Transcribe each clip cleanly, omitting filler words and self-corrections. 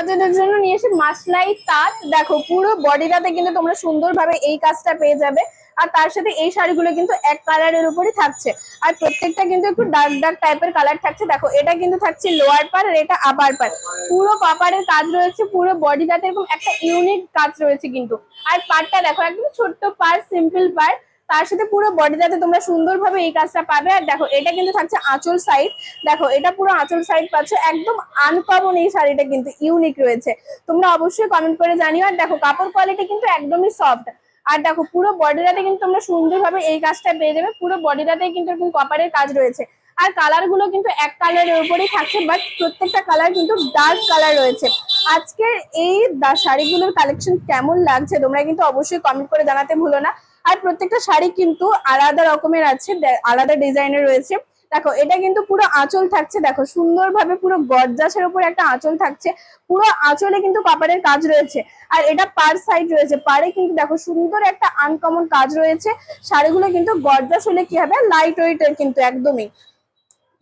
বাচ্চাদের জন্য নিয়ে এসে মাসলাই তাঁত। দেখো পুরো বডিটাতে কিন্তু তোমরা সুন্দরভাবে এই কাজটা পেয়ে যাবে। আর তার সাথে এই শাড়িগুলো কিন্তু এক কালারের উপরই থাকছে, আর প্রত্যেকটা কিন্তু একটু ডার্ক ডার্ক টাইপের কালার থাকছে। দেখো এটা কিন্তু থাকছে লোয়ার পার আর এটা আপার পার। পুরো পাপারের কাজ রয়েছে, পুরো বডিটাতে এরকম একটা ইউনিক কাজ রয়েছে কিন্তু। আর পারটা দেখো একদম ছোট্ট পার, সিম্পল পার, তার সাথে পুরো বডিটাতে তোমরা সুন্দরভাবে এই কাজটা পাবে। আর দেখো এটা কিন্তু থাকছে আঁচল সাইড। দেখো এটা পুরো আঁচল সাইড পাচ্ছ, একদম আনকমন এই শাড়িটা কিন্তু ইউনিক রয়েছে। তোমরা অবশ্যই কমেন্ট করে জানিও। আর দেখো কাপড় কোয়ালিটি কিন্তু একদমই সফট। আর দেখো পুরো বডিটাতে কিন্তু তোমরা সুন্দরভাবে এই কাজটা পেয়ে যাবে। পুরো বডিটাতে কিন্তু এরকম কপারের কাজ রয়েছে। আর কালার গুলো কিন্তু এক কালারের উপরেই থাকছে, বাট প্রত্যেকটা কালার কিন্তু ডার্ক কালার রয়েছে। আজকের এই শাড়িগুলোর কালেকশন কেমন লাগছে তোমরা কিন্তু অবশ্যই কমেন্ট করে জানাতে ভুলো না। আর প্রত্যেকটা শাড়ি কিন্তু আলাদা রকমের আছে, আলাদা ডিজাইনের রয়েছে। দেখো এটা কিন্তু পুরো আঁচল থাকছে, দেখো সুন্দরভাবে পুরো গর্জাসের উপর একটা আঁচল থাকছে। পুরো আঁচলে কিন্তু কাপড়ের কাজ রয়েছে। আর এটা পার সাইড রয়েছে, পারে কিন্তু দেখো সুন্দর একটা আনকমন কাজ রয়েছে। শাড়িগুলো কিন্তু গর্জাস হলে কি হবে, লাইট ওয়েটের কিন্তু একদমই।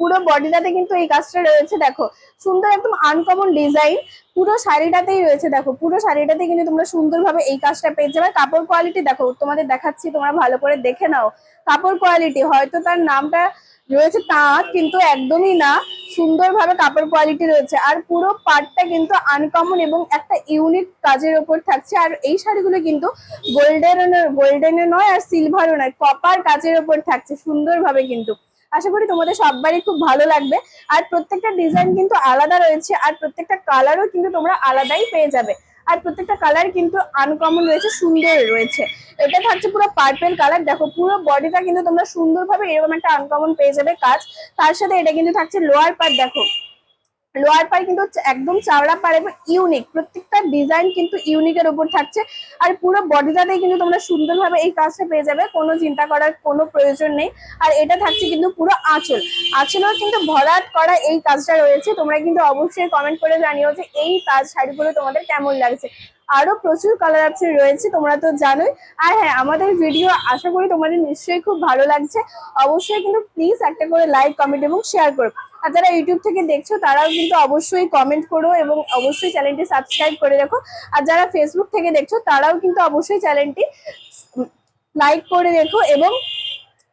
পুরো বডিটাতে কিন্তু এই কাজটা রয়েছে। দেখো সুন্দর একদম আনকমন ডিজাইন পুরো শাড়িটাতেই রয়েছে। দেখো পুরো শাড়িটাতে কিন্তু তোমরা সুন্দরভাবে এই কাজটা পেয়ে যাবে। কাপড় কোয়ালিটি দেখো তোমাদের দেখাচ্ছি, তোমরা ভালো করে দেখে নাও। কাপড় কোয়ালিটি হয়তো তার নামটা রয়েছে তাঁত, কিন্তু একদমই না, সুন্দরভাবে কাপড় কোয়ালিটি রয়েছে। আর পুরো পাটটা কিন্তু আনকমন এবং একটা ইউনিক কাজের ওপর থাকছে। আর এই শাড়িগুলো কিন্তু গোল্ডেনের নয় আর সিলভারও নয়, কপার কাজের ওপর থাকছে সুন্দরভাবে কিন্তু। আশা করি তোমাদের সবারই খুব ভালো লাগবে। আর প্রত্যেকটা ডিজাইন কিন্তু আলাদা রয়েছে, আর প্রত্যেকটা কালারও কিন্তু তোমরা আলাদাই পেয়ে যাবে। আর প্রত্যেকটা কালার কিন্তু আনকমন রয়েছে, সুন্দর রয়েছে। এটা থাকছে পুরো পার্পেল কালার। দেখো পুরো বডিটা কিন্তু তোমরা সুন্দরভাবে এরকম একটা আনকমন পেয়ে যাবে কাজ। তার সাথে এটা কিন্তু থাকছে লোয়ার পার্ট। দেখো লোয়ার পার কিন্তু একদম চাওড়া পার এবং ইউনিক, প্রত্যেকটা ডিজাইন কিন্তু ইউনিকের উপর থাকছে। আর পুরো বডিটাতেই কিন্তু তোমরা সুন্দরভাবে এই কাজটা পেয়ে যাবে, কোনো চিন্তা করার কোনো প্রয়োজন নেই। আর এটা থাকছে কিন্তু পুরো আঁচল, আঁচলেও কিন্তু ভরাট করা এই কাজটা রয়েছে। তোমরা কিন্তু অবশ্যই কমেন্ট করে জানিও যে এই কাজ শাড়িগুলো তোমাদের কেমন লাগছে। আরো প্রচুর কালার অপশন রয়েছে, তোমরা তো জানোই। আর হ্যাঁ, আমাদের ভিডিও আশা করি তোমাদের নিশ্চয়ই খুব ভালো লাগছে। অবশ্যই কিন্তু প্লিজ একটা করে লাইক, কমেন্ট এবং শেয়ার করো। আর যারা ইউটিউব থেকে দেখছো তারাও কিন্তু অবশ্যই কমেন্ট করো এবং অবশ্যই চ্যানেলটি সাবস্ক্রাইব করে রাখো। আর যারা ফেসবুক থেকে দেখছো তারাও কিন্তু অবশ্যই চ্যানেলটি লাইক করে রেখো। এবং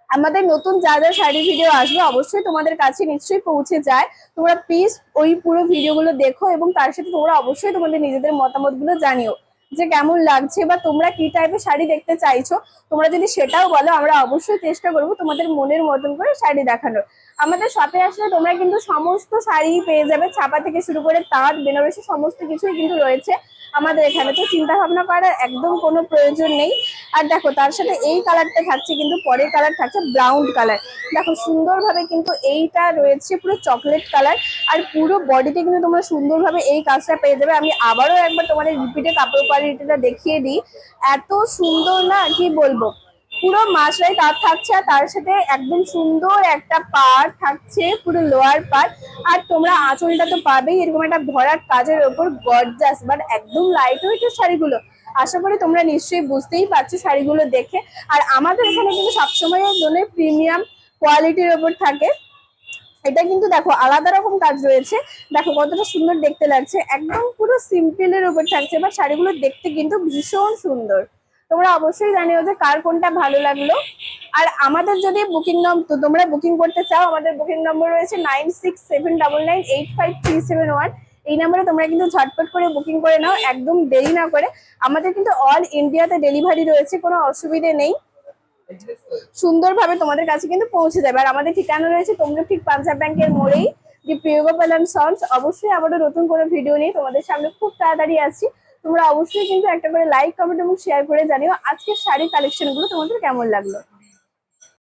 আমাদের নতুন যা যা শাড়ি ভিডিও আসবে অবশ্যই তোমাদের কাছে নিশ্চয়ই পৌঁছে যায়। তোমরা প্লিজ ওই পুরো ভিডিওগুলো দেখো এবং তার সাথে তোমরা অবশ্যই তোমাদের নিজেদের মতামতগুলো জানিও যে কেমন লাগছে বা তোমরা কি টাইপের শাড়ি দেখতে চাইছো। তোমরা যদি সেটাও বলো, আমরা অবশ্যই চেষ্টা করবো তোমাদের মনের মতন করে শাড়ি দেখানোর। আমাদের শপে আসলে তোমরা কিন্তু সমস্ত শাড়ি পেয়ে যাবে, ছাপা থেকে শুরু করে তাঁত, বেনারসি সমস্ত কিছুই কিন্তু রয়েছে আমাদের এখানে। তো চিন্তা ভাবনা করার একদম কোনো প্রয়োজন নেই। আর দেখো তার সাথে এই কালারটা থাকছে, কিন্তু পরের কালার থাকছে ব্রাউন কালার। দেখো সুন্দরভাবে কিন্তু এইটা রয়েছে পুরো চকলেট কালার। আর পুরো বডিতে কিন্তু তোমরা সুন্দরভাবে এই কাজটা পেয়ে যাবে। আমি আবারও একবার তোমাদের রিপিটে কাপড় কোয়ালিটিটা দেখিয়ে দিই, এত সুন্দর না কি বলবো। পুরো মাসরাই তার থাকছে, আর তার সাথে একদম সুন্দর একটা পাড় থাকছে, পুরো লোয়ার পাড়। আর তোমরা আঁচলটা তো পাবেই এরকম একটা ভরাট কাজের ওপর, গর্জাস বাট একদম লাইট ওয়েটের শাড়িগুলো। আশা করি তোমরা নিশ্চয়ই বুঝতেই পারছো শাড়িগুলো দেখে। আর আমাদের এখানে কিন্তু সবসময়ের জন্য প্রিমিয়াম কোয়ালিটির ওপর থাকে। এটা কিন্তু দেখো আলাদা রকম কাজ রয়েছে। দেখো কতটা সুন্দর দেখতে লাগছে, একদম পুরো সিম্পলের উপর থাকছে, বা শাড়িগুলো দেখতে কিন্তু ভীষণ সুন্দর। তোমরা অবশ্যই জানিও যে কার কোনটা ভালো লাগলো। আর আমাদের যদি তোমরা বুকিং করতে চাও, আমাদের বুকিং নম্বর রয়েছে 9679985371। এই নাম্বারে তোমরা কিন্তু ঝটপট করে বুকিং করে নাও, একদম দেরি না করে। আমাদের কিন্তু অল ইন্ডিয়াতে ডেলিভারি রয়েছে, কোনো অসুবিধে নেই, সুন্দরভাবে তোমাদের কাছে কিন্তু পৌঁছে যাবে। আর আমাদের ঠিকানা রয়েছে তমলুক পাঞ্জাব ব্যাংকের মোড়েই, দি প্রিয়গোপাল এন্ড সন্স। অবশ্যই আমাদের নতুন কোনো ভিডিও নিয়ে তোমাদের সামনে খুব তাড়াতাড়ি আসছি। তোমরা অবশ্যই কিন্তু একটা করে লাইক, কমেন্ট এবং শেয়ার করে জানিও আজকের শাড়ির কালেকশন গুলো তোমাদের কেমন লাগলো।